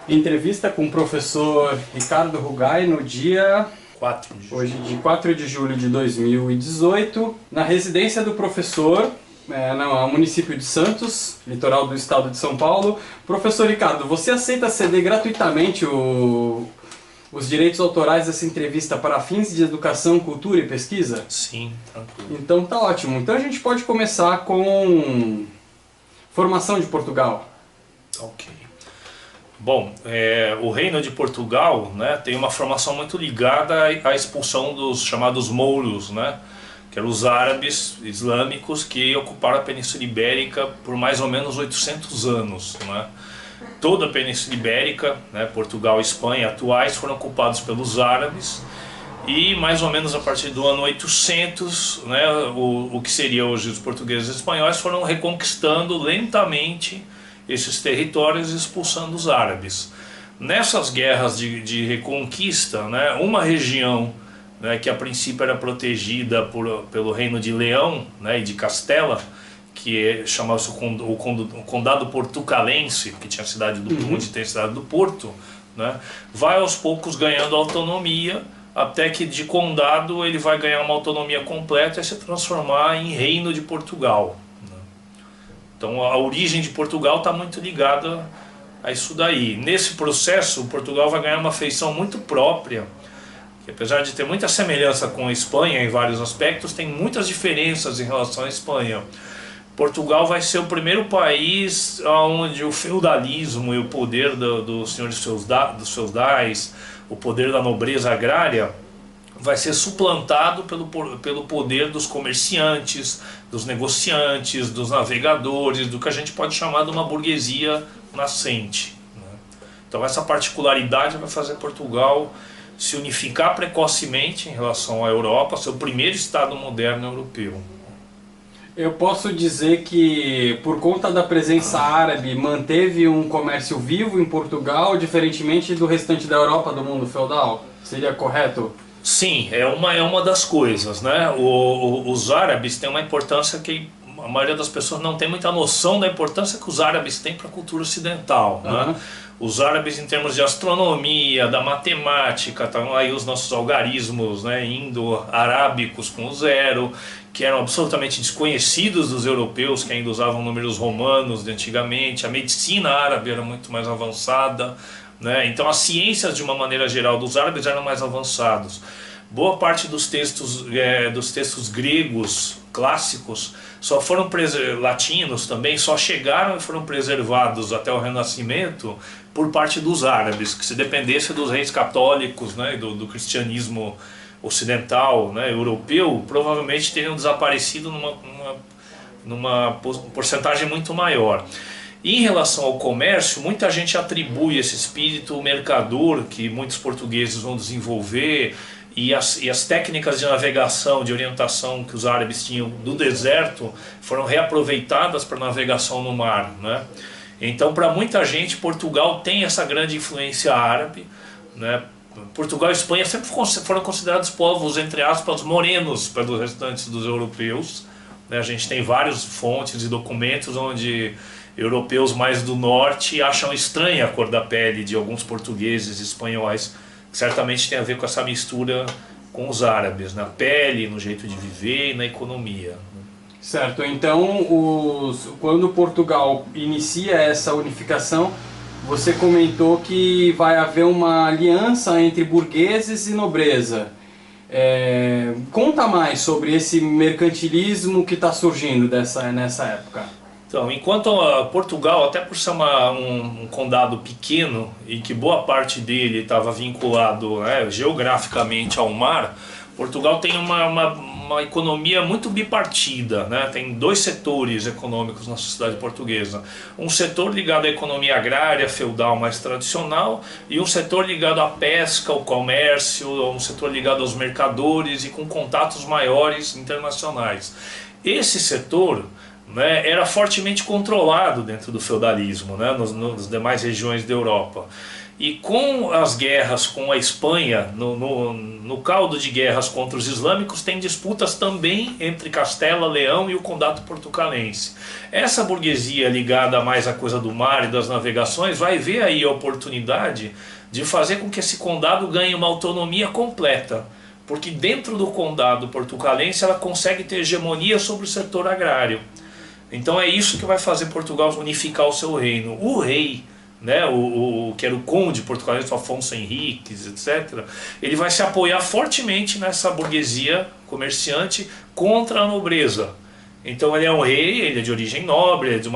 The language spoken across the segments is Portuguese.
Entrevista com o professor Ricardo Rugai no dia 4 de hoje de 4 de julho de 2018, na residência do professor, no município de Santos, litoral do estado de São Paulo. Professor Ricardo, você aceita ceder gratuitamente os direitos autorais dessa entrevista para fins de educação, cultura e pesquisa? Sim, tranquilo. Então tá ótimo. Então a gente pode começar com formação de Portugal. Ok. Bom, o Reino de Portugal, né, tem uma formação muito ligada à expulsão dos chamados mouros, né, que eram os árabes islâmicos que ocuparam a Península Ibérica por mais ou menos 800 anos. Né. Toda a Península Ibérica, né, Portugal e Espanha atuais, foram ocupados pelos árabes e mais ou menos a partir do ano 800, né, o que seria hoje os portugueses e espanhóis foram reconquistando lentamente esses territórios, expulsando os árabes. Nessas guerras de reconquista, né, uma região, né, que a princípio era protegida pelo reino de Leão, né, e de Castela, que chamava-se o Condado Portucalense, que tinha a cidade onde tem a cidade do Porto, né, vai aos poucos ganhando autonomia, até que de condado ele vai ganhar uma autonomia completa e se transformar em Reino de Portugal. Então a origem de Portugal está muito ligada a isso daí. Nesse processo, Portugal vai ganhar uma feição muito própria, que apesar de ter muita semelhança com a Espanha em vários aspectos, tem muitas diferenças em relação à Espanha. Portugal vai ser o primeiro país onde o feudalismo e o poder do senhor dos feudais, o poder da nobreza agrária, vai ser suplantado pelo poder dos comerciantes, dos negociantes, dos navegadores, do que a gente pode chamar de uma burguesia nascente. Né? Então essa particularidade vai fazer Portugal se unificar precocemente em relação à Europa, ser o primeiro Estado moderno europeu. Eu posso dizer que, por conta da presença árabe, manteve um comércio vivo em Portugal, diferentemente do restante da Europa, do mundo feudal? Seria correto? Sim, é uma das coisas, né? Os árabes têm uma importância que a maioria das pessoas não tem muita noção da importância que os árabes têm para a cultura ocidental, né? Os árabes, em termos de astronomia, da matemática, estão aí os nossos algarismos, né, indo-arábicos com o zero, que eram absolutamente desconhecidos dos europeus, que ainda usavam números romanos de antigamente. A medicina árabe era muito mais avançada, né? Então as ciências, de uma maneira geral, dos árabes eram mais avançados. Boa parte dos textos gregos clássicos só foram latinos também, só chegaram e foram preservados até o Renascimento por parte dos árabes, que se dependesse dos reis católicos, né, do cristianismo ocidental, né, europeu, provavelmente teriam desaparecido numa porcentagem muito maior. Em relação ao comércio, muita gente atribui esse espírito mercador que muitos portugueses vão desenvolver e as técnicas de navegação, de orientação que os árabes tinham do deserto foram reaproveitadas para navegação no mar, né? Então, para muita gente, Portugal tem essa grande influência árabe, né? Portugal e Espanha sempre foram considerados povos, entre aspas, morenos pelos restantes dos europeus, né? A gente tem várias fontes e documentos onde europeus mais do norte acham estranha a cor da pele de alguns portugueses e espanhóis, que certamente tem a ver com essa mistura com os árabes, na pele, no jeito de viver e na economia. Certo, então quando Portugal inicia essa unificação, você comentou que vai haver uma aliança entre burgueses e nobreza. Conta mais sobre esse mercantilismo que está surgindo nessa época. Então, enquanto Portugal, até por ser um condado pequeno e que boa parte dele estava vinculado, né, geograficamente ao mar, Portugal tem uma economia muito bipartida, né? Tem dois setores econômicos na sociedade portuguesa. Um setor ligado à economia agrária, feudal mais tradicional, e um setor ligado à pesca, ao comércio, um setor ligado aos mercadores e com contatos maiores internacionais. Esse setor, né, era fortemente controlado dentro do feudalismo, né, nas demais regiões da Europa. E com as guerras com a Espanha, no caldo de guerras contra os islâmicos, tem disputas também entre Castela, Leão e o Condado Portucalense. Essa burguesia ligada mais à coisa do mar e das navegações vai ver aí a oportunidade de fazer com que esse condado ganhe uma autonomia completa, porque dentro do Condado Portucalense ela consegue ter hegemonia sobre o setor agrário. Então é isso que vai fazer Portugal unificar o seu reino. O rei, né, que era o conde português, Afonso Henriques, etc., ele vai se apoiar fortemente nessa burguesia comerciante contra a nobreza. Então ele é um rei, ele é de origem nobre, é de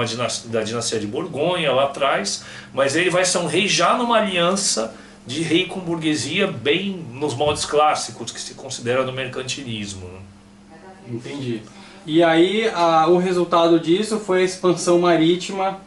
da dinastia de Borgonha lá atrás, mas ele vai ser um rei já numa aliança de rei com burguesia bem nos moldes clássicos que se considera no mercantilismo. Entendi. E aí o resultado disso foi a expansão marítima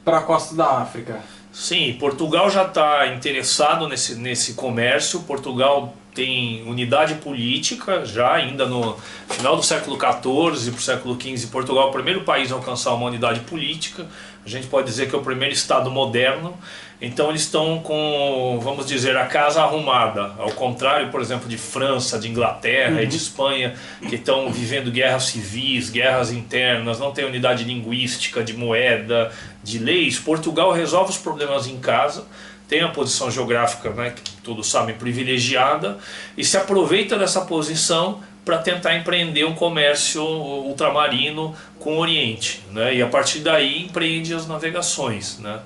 para a costa da África. Sim, Portugal já está interessado nesse comércio. Portugal tem unidade política, já ainda no final do século XIV para o século XV, Portugal é o primeiro país a alcançar uma unidade política. A gente pode dizer que é o primeiro Estado moderno. Então eles estão com, vamos dizer, a casa arrumada, ao contrário, por exemplo, de França, de Inglaterra e de Espanha, que estão vivendo guerras civis, guerras internas, não tem unidade linguística, de moeda, de leis. Portugal resolve os problemas em casa, tem a posição geográfica, né, que todos sabem, privilegiada, e se aproveita dessa posição para tentar empreender um comércio ultramarino com o Oriente, né, e a partir daí empreende as navegações, né.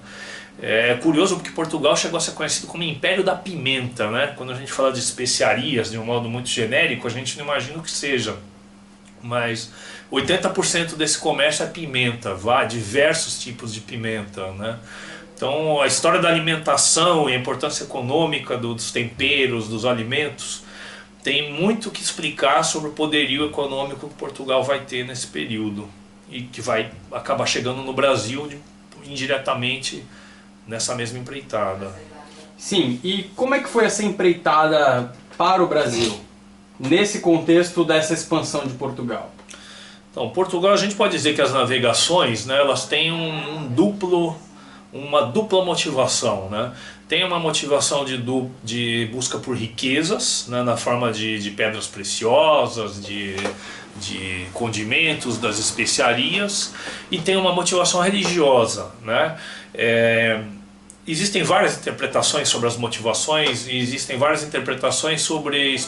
É curioso porque Portugal chegou a ser conhecido como Império da Pimenta, né? Quando a gente fala de especiarias de um modo muito genérico, a gente não imagina o que seja. Mas 80% desse comércio é pimenta, diversos tipos de pimenta, né? Então a história da alimentação e a importância econômica dos temperos, dos alimentos, tem muito que explicar sobre o poderio econômico que Portugal vai ter nesse período. E que vai acabar chegando no Brasil indiretamente nessa mesma empreitada. Sim, e como é que foi essa empreitada para o Brasil, nesse contexto dessa expansão de Portugal? Então, Portugal, a gente pode dizer que as navegações, né, elas têm uma dupla motivação, né? Tem uma motivação de busca por riquezas, né, na forma de pedras preciosas, de condimentos, das especiarias, e tem uma motivação religiosa, né? Existem várias interpretações sobre as motivações, e existem várias interpretações sobre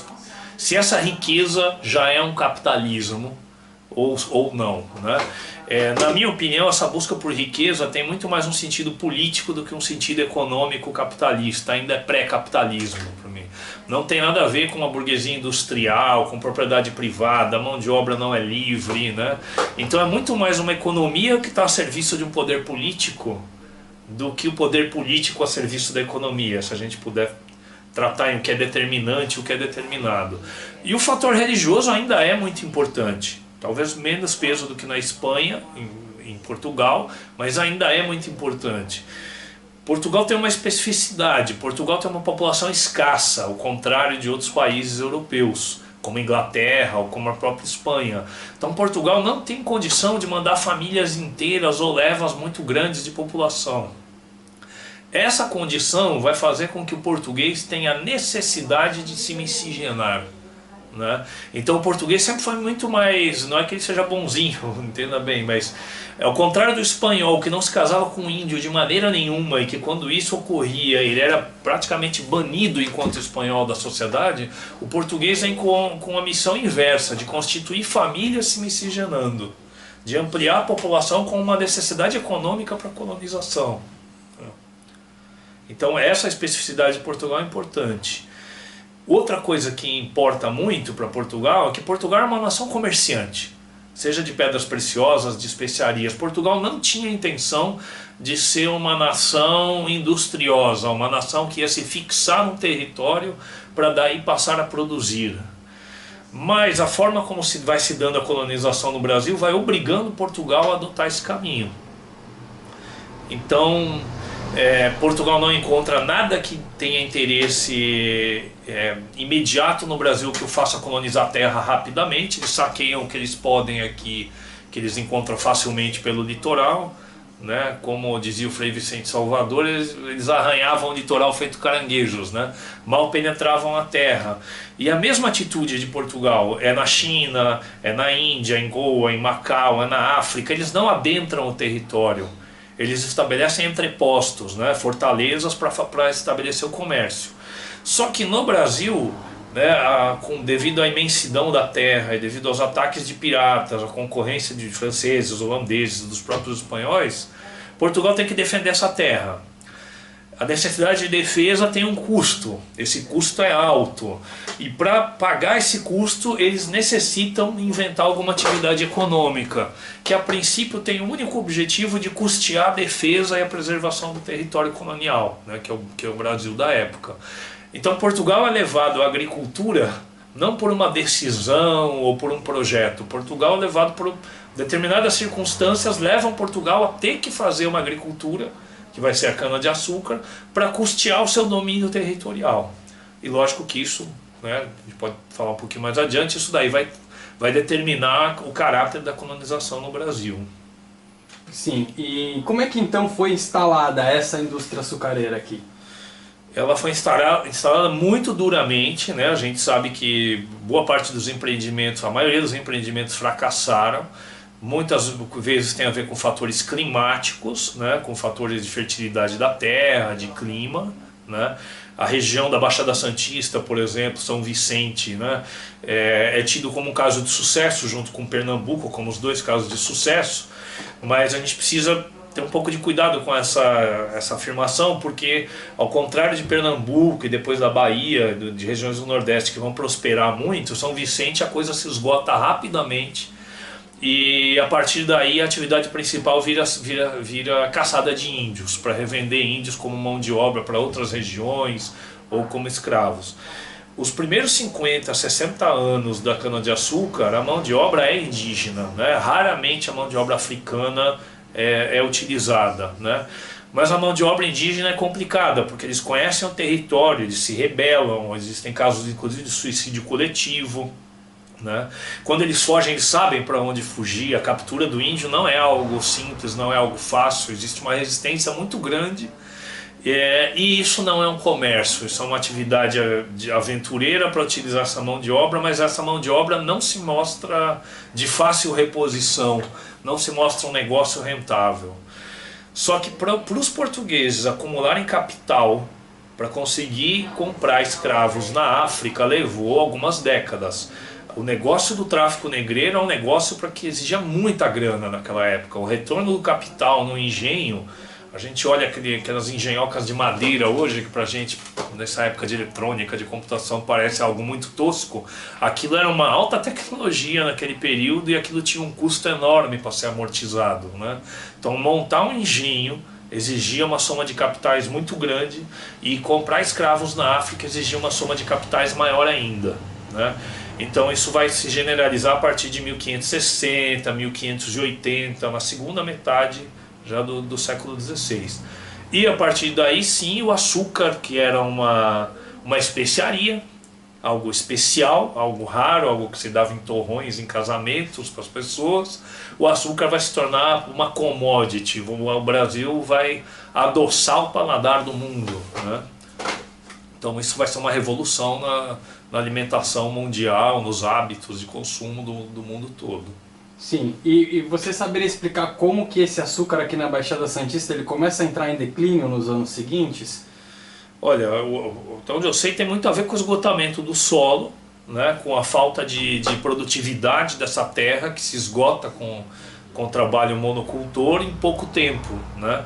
se essa riqueza já é um capitalismo ou não, né? Na minha opinião, essa busca por riqueza tem muito mais um sentido político do que um sentido econômico capitalista, ainda é pré-capitalismo para mim. Não tem nada a ver com uma burguesia industrial, com propriedade privada, a mão de obra não é livre, né? Então é muito mais uma economia que está a serviço de um poder político do que o poder político a serviço da economia, se a gente puder tratar em o que é determinante e o que é determinado. E o fator religioso ainda é muito importante. Talvez menos peso do que na Espanha, em Portugal, mas ainda é muito importante. Portugal tem uma especificidade, Portugal tem uma população escassa, ao contrário de outros países europeus, como a Inglaterra ou como a própria Espanha. Então Portugal não tem condição de mandar famílias inteiras ou levas muito grandes de população. Essa condição vai fazer com que o português tenha necessidade de se miscigenar, né? Então o português sempre foi muito mais, não é que ele seja bonzinho, entenda bem, mas ao contrário do espanhol, que não se casava com o índio de maneira nenhuma, e que quando isso ocorria ele era praticamente banido enquanto espanhol da sociedade, o português vem com a missão inversa, de constituir famílias se miscigenando, de ampliar a população com uma necessidade econômica para a colonização. Então essa especificidade de Portugal é importante. Outra coisa que importa muito para Portugal é que Portugal é uma nação comerciante, seja de pedras preciosas, de especiarias. Portugal não tinha intenção de ser uma nação industriosa, uma nação que ia se fixar num território para daí passar a produzir. Mas a forma como vai se dando a colonização no Brasil vai obrigando Portugal a adotar esse caminho. Então Portugal não encontra nada que tenha interesse imediato no Brasil que o faça colonizar a terra rapidamente. Eles saqueiam o que eles podem aqui, que eles encontram facilmente pelo litoral, né? Como dizia o Frei Vicente Salvador, eles arranhavam o litoral feito caranguejos, né? Mal penetravam a terra. E a mesma atitude de Portugal é na China, é na Índia, em Goa, em Macau, é na África. Eles não adentram o território, eles estabelecem entrepostos, né? Fortalezas para estabelecer o comércio. Só que no Brasil, né, devido à imensidão da terra e devido aos ataques de piratas, a concorrência de franceses, holandeses, dos próprios espanhóis, Portugal tem que defender essa terra. A necessidade de defesa tem um custo, esse custo é alto, e para pagar esse custo eles necessitam inventar alguma atividade econômica, que a princípio tem o único objetivo de custear a defesa e a preservação do território colonial, né, que é o Brasil da época. Então Portugal é levado à agricultura não por uma decisão ou por um projeto. Portugal é levado por determinadas circunstâncias, levam Portugal a ter que fazer uma agricultura, que vai ser a cana-de-açúcar, para custear o seu domínio territorial. E lógico que isso, né, a gente pode falar um pouquinho mais adiante, isso daí vai determinar o caráter da colonização no Brasil. Sim, e como é que então foi instalada essa indústria açucareira aqui? Ela foi instalada muito duramente, né? A gente sabe que boa parte dos empreendimentos, a maioria dos empreendimentos fracassaram. Muitas vezes tem a ver com fatores climáticos, né? Com fatores de fertilidade da terra, de clima, né? A região da Baixada Santista, por exemplo, São Vicente, né? É tido como um caso de sucesso junto com Pernambuco, como os dois casos de sucesso, mas a gente precisa ter um pouco de cuidado com essa afirmação, porque ao contrário de Pernambuco e depois da Bahia, de regiões do Nordeste que vão prosperar muito, São Vicente a coisa se esgota rapidamente e a partir daí a atividade principal vira caçada de índios, para revender índios como mão de obra para outras regiões ou como escravos. Os primeiros 50, 60 anos da cana-de-açúcar, a mão de obra é indígena, né? Raramente a mão de obra africana é utilizada, né? Mas a mão de obra indígena é complicada, porque eles conhecem o território, eles se rebelam, existem casos inclusive de suicídio coletivo, né? Quando eles fogem, eles sabem para onde fugir. A captura do índio não é algo simples, não é algo fácil, existe uma resistência muito grande. E isso não é um comércio, isso é uma atividade aventureira para utilizar essa mão de obra, mas essa mão de obra não se mostra de fácil reposição, não se mostra um negócio rentável. Só que para os portugueses acumularem capital para conseguir comprar escravos na África levou algumas décadas. O negócio do tráfico negreiro é um negócio que exigia muita grana naquela época. O retorno do capital no engenho, a gente olha aquelas engenhocas de madeira hoje, que pra gente, nessa época de eletrônica, de computação, parece algo muito tosco. Aquilo era uma alta tecnologia naquele período e aquilo tinha um custo enorme para ser amortizado, né? Então montar um engenho exigia uma soma de capitais muito grande e comprar escravos na África exigia uma soma de capitais maior ainda, né? Então isso vai se generalizar a partir de 1560, 1580, na segunda metade já do século XVI. E a partir daí sim o açúcar, que era uma especiaria, algo especial, algo raro, algo que se dava em torrões, em casamentos para as pessoas, o açúcar vai se tornar uma commodity. O Brasil vai adoçar o paladar do mundo, né? Então isso vai ser uma revolução na alimentação mundial, nos hábitos de consumo do mundo todo. Sim, e você saberia explicar como que esse açúcar aqui na Baixada Santista ele começa a entrar em declínio nos anos seguintes? Olha, até onde eu sei tem muito a ver com o esgotamento do solo, né, com a falta de produtividade dessa terra que se esgota com o trabalho monocultor em pouco tempo, né?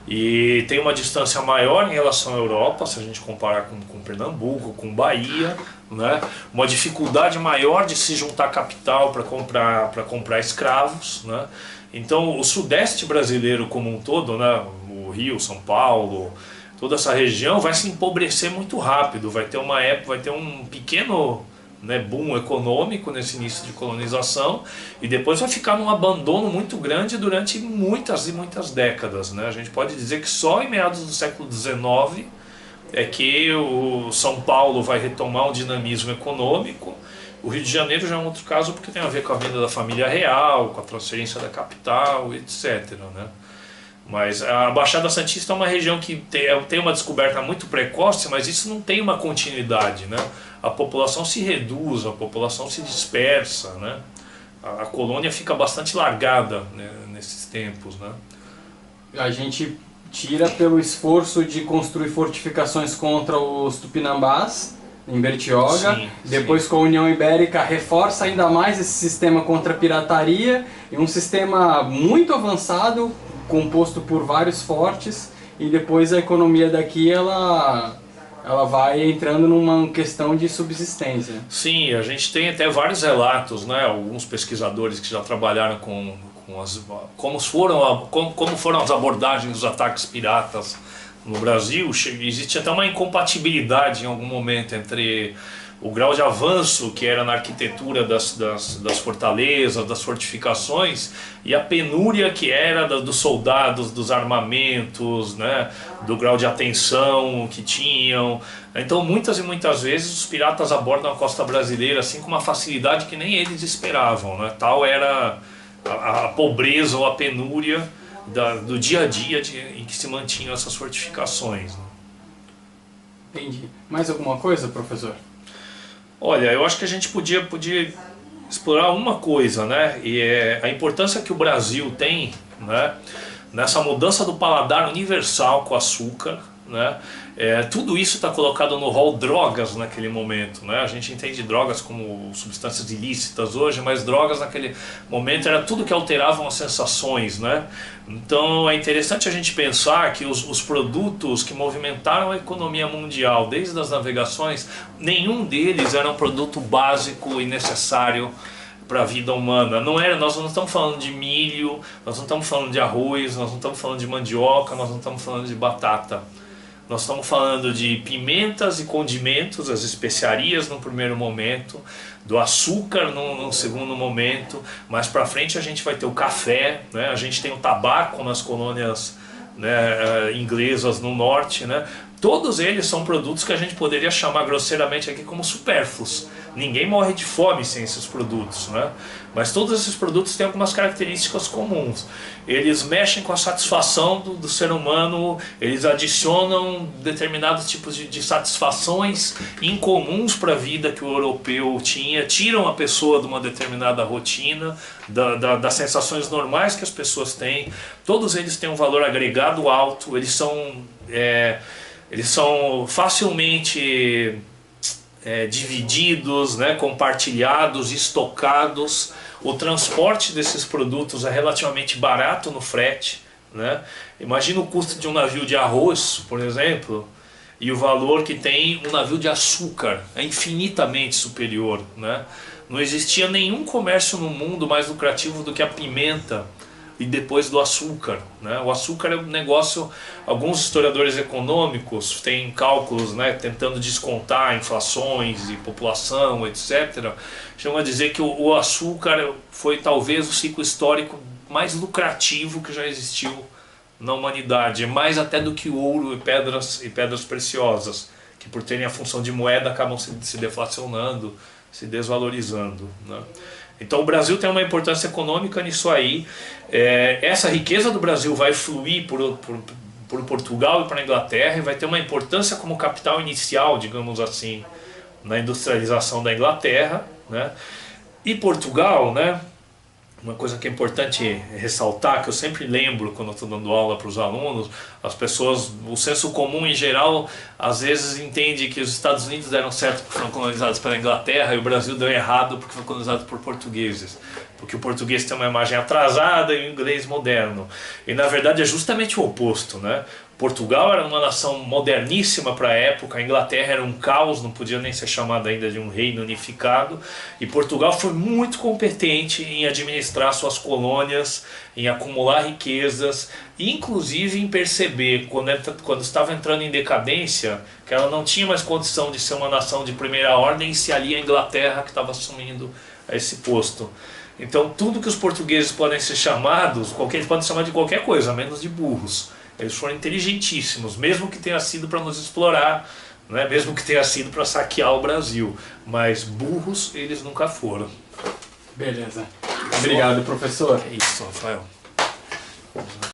E tem uma distância maior em relação à Europa, se a gente comparar com Pernambuco, com Bahia, né? Uma dificuldade maior de se juntar capital para comprar escravos, né? Então o sudeste brasileiro como um todo, né? O Rio, São Paulo, toda essa região vai se empobrecer muito rápido, vai ter uma época, vai ter um pequeno, né, boom econômico nesse início de colonização e depois vai ficar num abandono muito grande durante muitas e muitas décadas, né? A gente pode dizer que só em meados do século XIX é que o São Paulo vai retomar um dinamismo econômico. O Rio de Janeiro já é um outro caso porque tem a ver com a vinda da família real, com a transferência da capital, etc, né? Mas a Baixada Santista é uma região que tem uma descoberta muito precoce, mas isso não tem uma continuidade, né? A população se reduz, a população se dispersa, né? A colônia fica bastante largada, né, nesses tempos, né? A gente tira pelo esforço de construir fortificações contra os tupinambás em Bertioga, Sim, depois sim. com a União Ibérica reforça ainda mais esse sistema contra a pirataria, e um sistema muito avançado, composto por vários fortes, e depois a economia daqui ela vai entrando numa questão de subsistência. Sim, a gente tem até vários relatos, né? Alguns pesquisadores que já trabalharam como foram as abordagens dos ataques piratas no Brasil. Existe até uma incompatibilidade em algum momento entre o grau de avanço que era na arquitetura das fortalezas, das fortificações, e a penúria que era dos soldados, dos armamentos, né, do grau de atenção que tinham. Então muitas e muitas vezes os piratas abordam a costa brasileira assim com uma facilidade que nem eles esperavam, né? Tal era a pobreza ou a penúria do dia a dia em que se mantinham essas fortificações, né? Entendi. Mais alguma coisa, professor? Olha, eu acho que a gente podia explorar uma coisa, né? E é a importância que o Brasil tem, né, nessa mudança do paladar universal com o açúcar, né? Tudo isso está colocado no rol drogas naquele momento, né? A gente entende drogas como substâncias ilícitas hoje, mas drogas naquele momento era tudo que alteravam as sensações, né? Então é interessante a gente pensar que os produtos que movimentaram a economia mundial desde as navegações, nenhum deles era um produto básico e necessário para a vida humana. Nós não estamos falando de milho, nós não estamos falando de arroz, nós não estamos falando de mandioca, nós não estamos falando de batata. Nós estamos falando de pimentas e condimentos, as especiarias no primeiro momento, do açúcar num segundo momento. Mais para frente a gente vai ter o café, né? A gente tem o tabaco nas colônias, né, inglesas no norte, né? Todos eles são produtos que a gente poderia chamar grosseiramente aqui como supérfluos. Ninguém morre de fome sem esses produtos, né? Mas todos esses produtos têm algumas características comuns. Eles mexem com a satisfação do ser humano, eles adicionam determinados tipos de satisfações incomuns para a vida que o europeu tinha, tiram a pessoa de uma determinada rotina, das sensações normais que as pessoas têm. Todos eles têm um valor agregado alto, eles são facilmente divididos, né, compartilhados, estocados. O transporte desses produtos é relativamente barato no frete, né? Imagina o custo de um navio de arroz, por exemplo, e o valor que tem um navio de açúcar, é infinitamente superior, né? Não existia nenhum comércio no mundo mais lucrativo do que a pimenta e depois do açúcar, né? O açúcar é um negócio, alguns historiadores econômicos têm cálculos, né, tentando descontar inflações e população, etc. Chegam a dizer que o açúcar foi talvez o ciclo histórico mais lucrativo que já existiu na humanidade, mais até do que o ouro e pedras preciosas, que por terem a função de moeda acabam se deflacionando, se desvalorizando, né? Então o Brasil tem uma importância econômica nisso aí. Essa riqueza do Brasil vai fluir por Portugal e para a Inglaterra e vai ter uma importância como capital inicial, digamos assim, na industrialização da Inglaterra, né? E Portugal, né? Uma coisa que é importante ressaltar, que eu sempre lembro quando eu estou dando aula para os alunos, as pessoas, o senso comum em geral, às vezes entende que os Estados Unidos deram certo porque foram colonizados pela Inglaterra e o Brasil deu errado porque foi colonizado por portugueses. Porque o português tem uma imagem atrasada e o inglês moderno. E na verdade é justamente o oposto, né? Portugal era uma nação moderníssima para a época, a Inglaterra era um caos, não podia nem ser chamada ainda de um reino unificado, e Portugal foi muito competente em administrar suas colônias, em acumular riquezas, e inclusive em perceber, quando estava entrando em decadência, que ela não tinha mais condição de ser uma nação de primeira ordem, e se ali a Inglaterra que estava assumindo esse posto. Então tudo que os portugueses podem ser chamados, eles podem chamar de qualquer coisa, menos de burros. Eles foram inteligentíssimos, mesmo que tenha sido para nos explorar, né? Mesmo que tenha sido para saquear o Brasil. Mas burros eles nunca foram. Beleza. Obrigado, professor. É isso, Rafael.